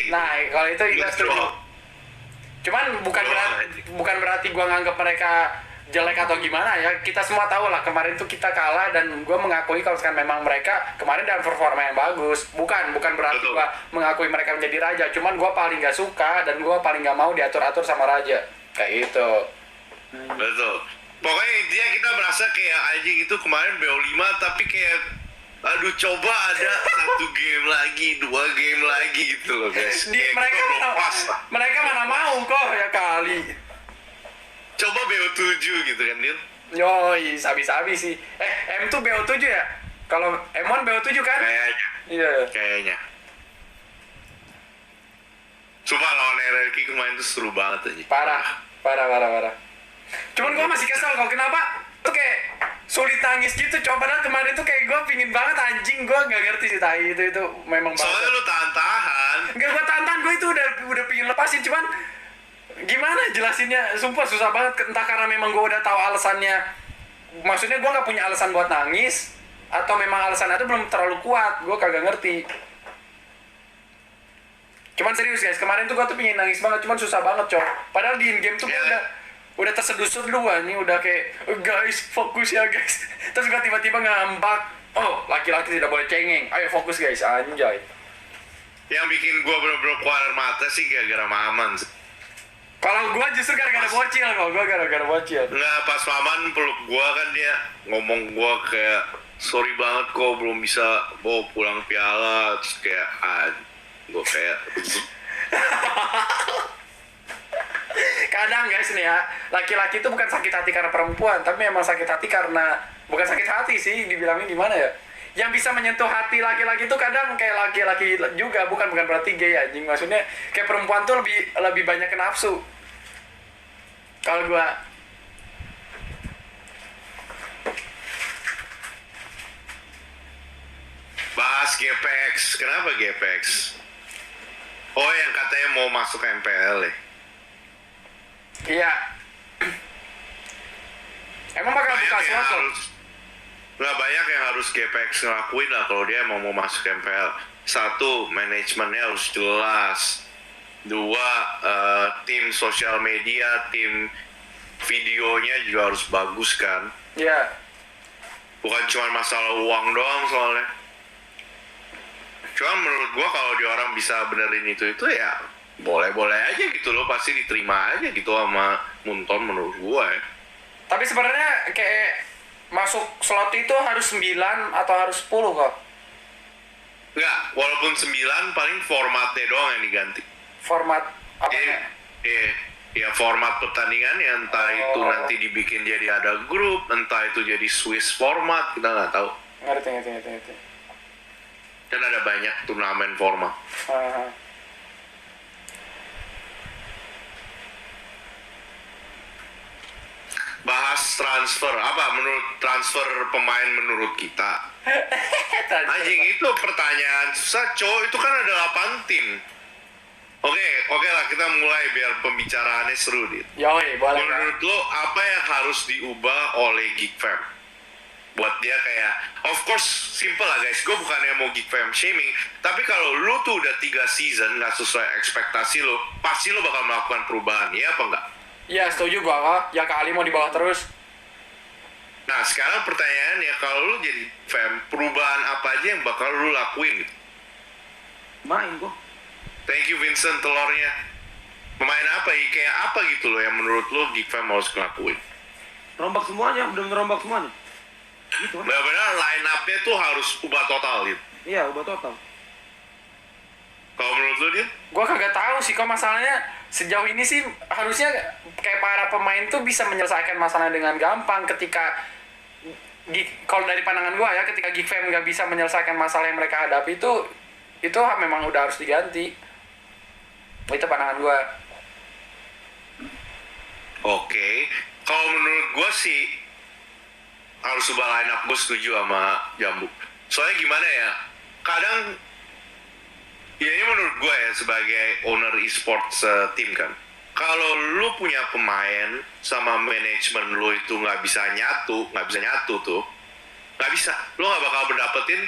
gitu. Nah, kalau itu gue setuju. Cuman bukan berarti gue nganggap mereka jelek atau gimana ya. Kita semua tahu lah kemarin tuh kita kalah, dan gue mengakui kalau sekarang memang mereka kemarin dalam performa yang bagus. Bukan berarti gue mengakui mereka menjadi raja. Cuman gue paling gak suka dan gue paling gak mau diatur-atur sama raja. Kayak gitu. Betul. Pokoknya intinya kita merasa kayak anjing itu kemarin BO5 tapi kayak aduh coba ada 1 game lagi, 2 game lagi gitu loh guys. Mereka mana mau kok ya kali. Coba BO7 gitu kan Dil. Yoi, sabi-sabi sih. M tuh BO7 ya? Kalau M1 BO7 kan? Kayaknya. Iya. Kayaknya. Sumpah lawan RRQ kemarin tuh seru banget aja. Parah. Cuman gue masih kesel kok, kenapa tuh kayak sulit nangis gitu. Coba padahal kemarin tuh kayak gue pingin banget anjing. Gue gak ngerti sih tai itu memang banget. Soalnya lu tahan-tahan. Enggak, gue tahan, gue itu udah pingin lepasin. Cuman gimana jelasinnya, sumpah susah banget. Entah karena memang gue udah tahu alasannya. Maksudnya gue gak punya alasan buat nangis, atau memang alasannya itu belum terlalu kuat. Gue kagak ngerti. Cuman serius guys, kemarin tuh gue tuh pingin nangis banget. Cuman susah banget cok. Padahal di in-game tuh gue udah terseduh-seduh nih, udah kayak guys fokus ya guys. Terus gue tiba-tiba ngambak, oh laki-laki tidak boleh cengeng, ayo fokus guys, anjay. Yang bikin gue bener-bener keluar mata sih gara-gara Maman. Kalau gue justru gara-gara bocil kok, gue gara-gara bocil. Nggak, pas Maman peluk gue kan dia ngomong gue kayak sorry banget kok belum bisa bawa pulang piala. Terus kayak gue kayak kadang guys nih ya, laki-laki itu bukan sakit hati karena perempuan, tapi memang sakit hati karena, bukan sakit hati sih, dibilangnya gimana ya, yang bisa menyentuh hati laki-laki itu kadang kayak laki-laki juga, bukan berarti gay anjing. Maksudnya kayak perempuan tuh lebih banyak ke nafsu. Kalau gua bahas GPX, kenapa GPX? Oh yang katanya mau masuk MPL ya? iya. Emang bakal buka slot loh. Nggak banyak yang harus GPX ngelakuin lah kalau dia mau masuk MPL. 1, manajemennya harus jelas. 2, tim sosial media, tim videonya juga harus bagus kan. Iya. Bukan cuma masalah uang doang soalnya. Cuma menurut gua kalau dia orang bisa benerin itu ya boleh-boleh aja gitu loh, pasti diterima aja gitu sama Munton menurut gua ya. Tapi sebenarnya kayak masuk slot itu harus 9 atau harus 10 kok? Enggak, walaupun 9 paling formatnya doang yang diganti. Format apa? Ya format pertandingan ya, entah itu nanti dibikin jadi ada grup, entah itu jadi Swiss format, kita nggak tahu. Ngerti. Kan ada banyak turnamen format. Bahas transfer, apa menurut transfer pemain menurut kita? Anjing itu pertanyaan susah cowok, itu kan ada 8 tim. Oke lah kita mulai biar pembicaraannya seru dit. Yoi, boleh. Menurut lo apa yang harus diubah oleh Geek Fam? Buat dia kayak, of course simple lah guys, gue bukannya mau Geek Fam shaming, tapi kalau lo tuh udah 3 season gak sesuai ekspektasi lo, pasti lo bakal melakukan perubahan, ya apa enggak? Iya setuju gua kok, yang kali mau di bawah terus. Nah sekarang pertanyaannya, kalau lo jadi fam, perubahan apa aja yang bakal lo lakuin gitu? Main kok. Thank you Vincent telurnya. Pemain apa ya, kayak apa gitu loh yang menurut lo Geek Fam harus ngelakuin? Rombak semuanya, udah ngerombak semuanya. Gitu kan? Benar-benar line up-nya tuh harus ubah total gitu. Iya, ubah total. Kalau menurut lo dia? Gua kagak tahu sih kok, masalahnya sejauh ini sih harusnya kayak para pemain tuh bisa menyelesaikan masalah dengan gampang. Ketika kalau dari pandangan gua ya, ketika Geek Fam nggak bisa menyelesaikan masalah yang mereka hadapi itu memang udah harus diganti. Itu pandangan gua. Oke. Kalau menurut gua sih harus ubah line up, gue setuju sama Jambu. Soalnya gimana ya, kadang ya ini menurut gue ya sebagai owner e-sports tim kan, kalau lu punya pemain sama manajemen lu itu nggak bisa nyatu tuh, nggak bisa, lu nggak bakal mendapetin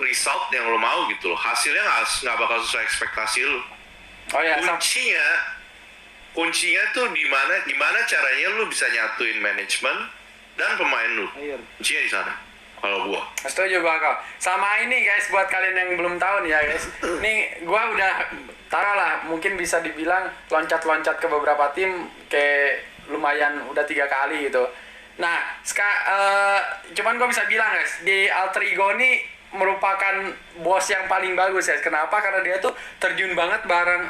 result yang lo mau gitu loh. Hasilnya nggak bakal sesuai ekspektasi lo. Oh ya, Kuncinya tuh gimana caranya lu bisa nyatuin manajemen dan pemain lu. Iya. Kuncinya di sana. Kalau gua. setuju bakal. Sama ini guys, buat kalian yang belum tahu nih ya guys. Nih gua udah taruh lah, mungkin bisa dibilang loncat-loncat ke beberapa tim kayak lumayan udah 3 kali gitu. Nah, cuman gua bisa bilang guys, di Alter Ego ini merupakan bos yang paling bagus guys. Kenapa? Karena dia tuh terjun bareng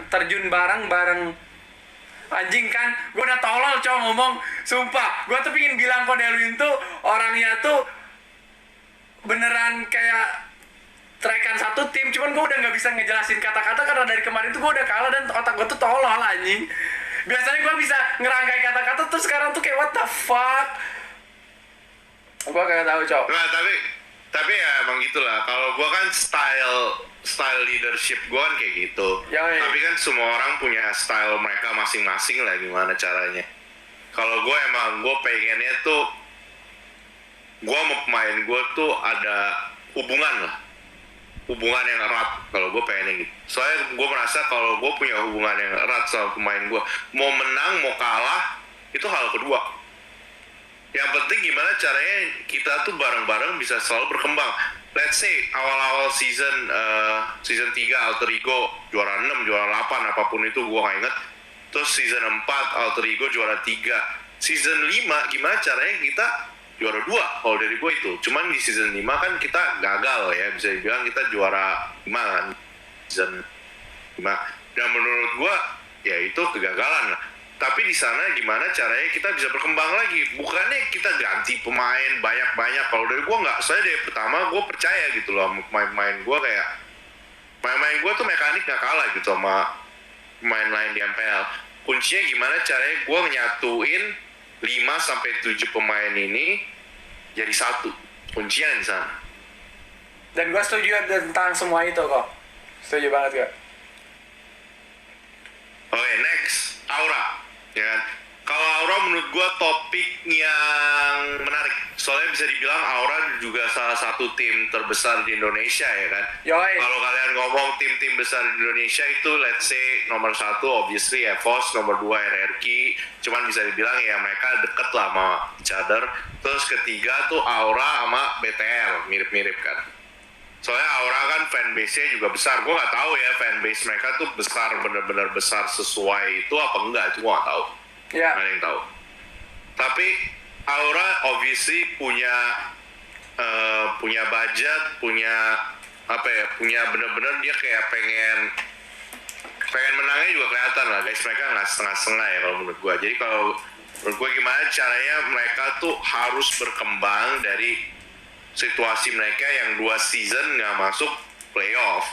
anjing kan, gue udah tolol cow ngomong, sumpah, gue tuh pingin bilang kok Delwin tuh orangnya tuh beneran kayak trekan satu tim, cuman gue udah nggak bisa ngejelasin kata-kata karena dari kemarin tuh gue udah kalah dan otak gue tuh tolol anjing. Biasanya gue bisa ngerangkai kata-kata, terus sekarang tuh kayak what the fuck. Gue kagak tahu cow. Nah, tapi ya emang gitulah. Kalau gua kan style leadership gue kan kayak gitu. Yoi. Tapi kan semua orang punya style mereka masing-masing lah gimana caranya. Kalau gue pengennya tuh gue sama pemain gue tuh ada hubungan yang erat. Kalau gue pengennya gitu. Soalnya gue merasa kalau gue punya hubungan yang erat sama pemain gue, mau menang mau kalah itu hal kedua. Yang penting gimana caranya kita tuh bareng-bareng bisa selalu berkembang. Let's say awal-awal season 3 Alter Ego juara 6, juara 8 apapun itu gue gak inget. Terus season 4 Alter Ego juara 3. Season 5 gimana caranya kita juara 2 kalau dari gue itu. Cuman di season 5 kan kita gagal ya, bisa dibilang kita juara 5 kan. Season 5. Dan menurut gue ya itu kegagalan lah. Tapi di sana gimana caranya kita bisa berkembang lagi. Bukannya kita ganti pemain banyak-banyak. Kalau dari gue nggak. Saya dari pertama gue percaya gitu loh sama pemain gue kayak pemain gue tuh mekanik nggak kalah gitu sama pemain lain di MPL. Kuncinya gimana caranya gue nyatuin 5-7 pemain ini jadi satu. Kuncinya di sana. Dan gue setuju tentang semua itu kok. Setuju banget gue. Oke, next. Aura. Ya kan? Kalau Aura menurut gue topik yang menarik. Soalnya bisa dibilang Aura juga salah satu tim terbesar di Indonesia ya kan. Yoi. Kalau kalian ngomong tim-tim besar di Indonesia itu let's say nomor 1 obviously EVOS, nomor 2 RRQ. Cuman bisa dibilang ya mereka deket lah sama each other. Terus ketiga tuh Aura sama BTR, mirip-mirip kan. Soalnya Aura kan fanbase-nya juga besar. Gue nggak tahu ya fanbase mereka tuh besar, bener-bener besar sesuai itu apa enggak, itu gue nggak tahu. Ya. Nggak ada yang tahu. Tapi Aura obviously punya budget, punya bener-bener dia kayak pengen menangnya juga kelihatan lah guys. Mereka nggak setengah-setengah ya kalau menurut gue. Jadi kalau menurut gue gimana caranya mereka tuh harus berkembang dari situasi mereka yang 2 season nggak masuk playoff.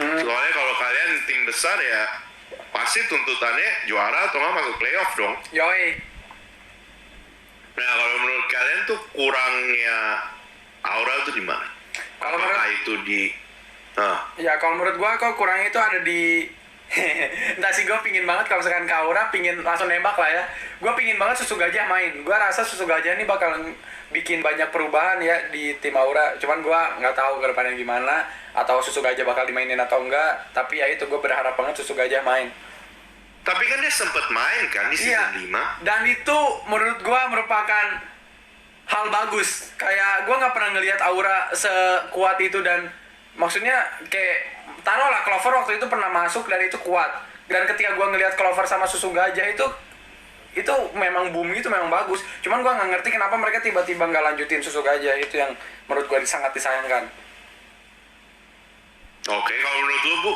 Soalnya kalau kalian tim besar ya pasti tuntutannya juara atau nggak masuk playoff dong. Yoi. Nah kalau menurut kalian tuh kurangnya Aura tuh di mana? Apakah itu di Ya kalau menurut gua kok kurangnya itu ada di entah sih, gue pingin banget kalau misalkan ke Aura pingin langsung nembak lah ya. Gue pingin banget Susu Gajah main. Gue rasa Susu Gajah ini bakal bikin banyak perubahan ya di tim Aura. Cuman gue nggak tahu ke depannya gimana, atau Susu Gajah bakal dimainin atau enggak. Tapi ya itu, gue berharap banget Susu Gajah main. Tapi kan dia sempet main kan di season 5. Dan itu menurut gue merupakan hal bagus. Kayak gue nggak pernah ngelihat Aura sekuat itu. Dan maksudnya kayak taruhlah Clover waktu itu pernah masuk dan itu kuat. Dan ketika gue ngelihat Clover sama Susu Gajah itu memang boom gitu, memang bagus. Cuman gue nggak ngerti kenapa mereka tiba-tiba nggak lanjutin Susu Gajah. Itu yang menurut gue sangat disayangkan. Oke, kalau menurut lu Bu?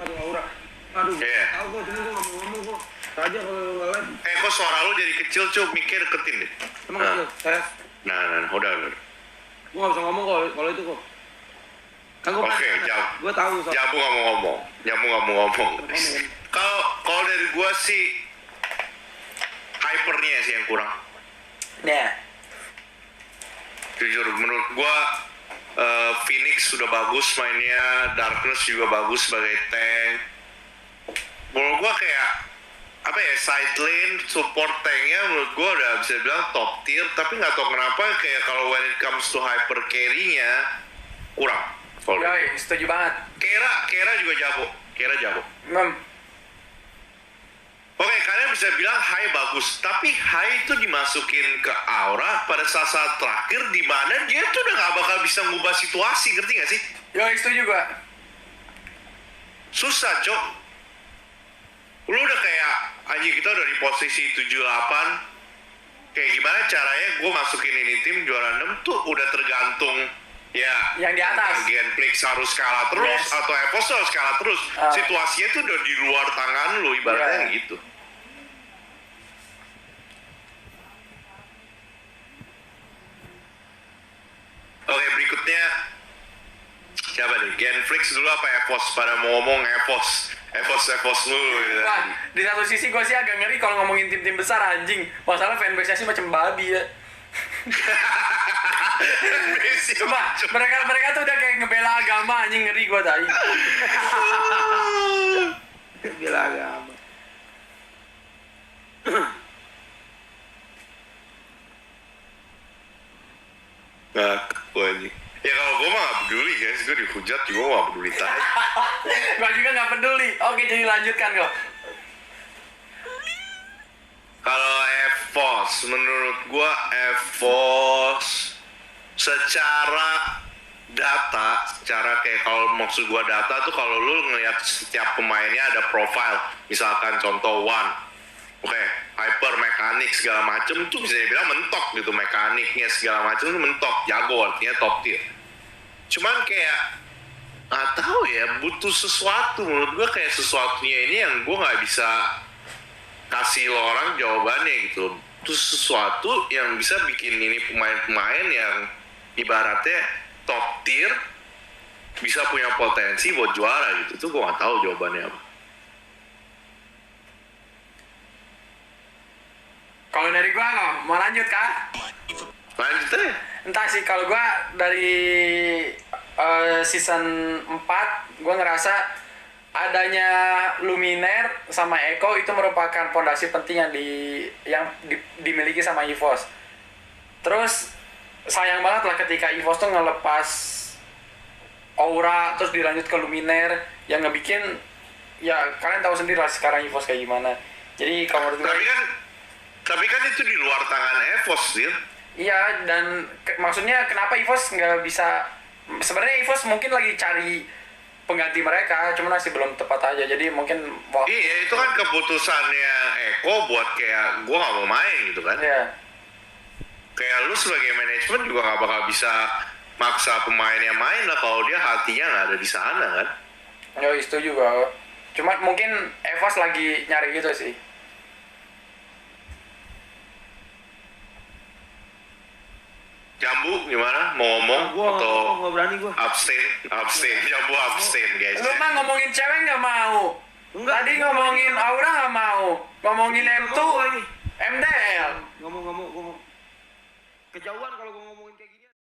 Aduh Aura. Aduh. Iya. Tahu kok, cuma gue nggak mau ngomong kok. Aja kalau nggak live. Kok suara lu jadi kecil Cuk, mikir deketin deh. Emang kecil. Saya. Nah, udah. Gue nggak bisa ngomong kalau itu kok. Kan gue Oke, jawab. Gue tahu soal. Jambu nggak mau ngomong. Kalau dari gua sih hypernya sih yang kurang. Nah, Jujur menurut gua Phoenix sudah bagus mainnya, Darkness juga bagus sebagai tank. Menurut gua kayak apa ya, side lane support tanknya menurut gue udah bisa bilang top tier, tapi nggak tahu kenapa kayak kalau when it comes to hyper carry-nya kurang. Kalau Yoi, setuju banget. Kera juga jago, Kera jago. Mem, Oke, kalian bisa bilang Hai bagus, tapi Hai itu dimasukin ke aura pada saat-saat terakhir di mana dia tuh udah nggak bakal bisa ngubah situasi, ngerti nggak sih? yoi, setuju gua. Susah, Cok. Lu udah kayak, anjing kita udah di posisi 78, kayak gimana caranya gue masukin ini tim juara 6 tuh udah tergantung ya Yang di atas. Genflix harus kalah terus Yes. atau Evos harus kalah terus. Situasinya tuh udah di luar tangan lu, ibaratnya Yeah. gitu. Oke, berikutnya siapa nih? Genflix dulu apa Evos? Pada mau ngomong Evos lu gitu. Wah, di satu sisi gue sih agak ngeri kalau ngomongin tim-tim besar anjing. Masalah fanbase-nya sih macam babi ya. Coba mereka tuh udah kayak ngebela agama anjing, ngeri gue tadi. Bela agama. Nah, gue anjing. Ya kalau gue mah gak peduli guys, gue dihujat juga gak peduli tadi. Gue juga nggak peduli. Oke, jadi lanjutkan kok. Kalau Evos, menurut gue Evos secara data, secara kayak kalau maksud gue data tuh kalau lu ngelihat setiap pemainnya ada profile, misalkan contoh One, oke, hyper mekanik segala macem tuh bisa dibilang mentok gitu, mekaniknya segala macem tuh mentok, jago artinya top tier. Cuman kayak nggak tahu ya, butuh sesuatu menurut gue, kayak sesuatunya ini yang gue nggak bisa kasih lo orang jawabannya gitu. Terus sesuatu yang bisa bikin ini pemain-pemain yang ibaratnya top tier bisa punya potensi buat juara gitu. Tuh gue nggak tahu jawabannya apa. Kalau dari gua nggak mau lanjut kah? Lanjut aja. Entah sih, kalau gua dari season 4 gua ngerasa adanya Luminaire sama Echo itu merupakan fondasi penting yang dimiliki sama EVOS. Terus sayang banget lah ketika EVOS tuh ngelepas Aura terus dilanjut ke Luminaire yang ngebikin, ya kalian tahu sendiri lah sekarang EVOS kayak gimana. Jadi kalau menurut gue, Tapi kan itu di luar tangan Evos sih. iya, dan maksudnya kenapa EVOS nggak bisa, sebenarnya EVOS mungkin lagi cari pengganti mereka, cuman masih belum tepat aja. Jadi mungkin Iya, itu kan keputusannya Eko buat kayak gue nggak mau main gitu kan. ya. Kayak lu sebagai manajemen juga nggak bakal bisa maksa pemainnya main lah kalau dia hatinya nggak ada di sana kan. Ya itu juga. Cuma mungkin EVOS lagi nyari gitu sih. Jambu gimana? Mau ngomong Gua atau nggak berani gua. abstain? Jambu abstain guys. Lu mah ngomongin cewek nggak mau. Enggak. Tadi ngomongin Aura nggak mau. Ngomongin M2, Ngomong ini. MDL. Ngomong. Kejauhan kalau gua ngomongin kayak gitu.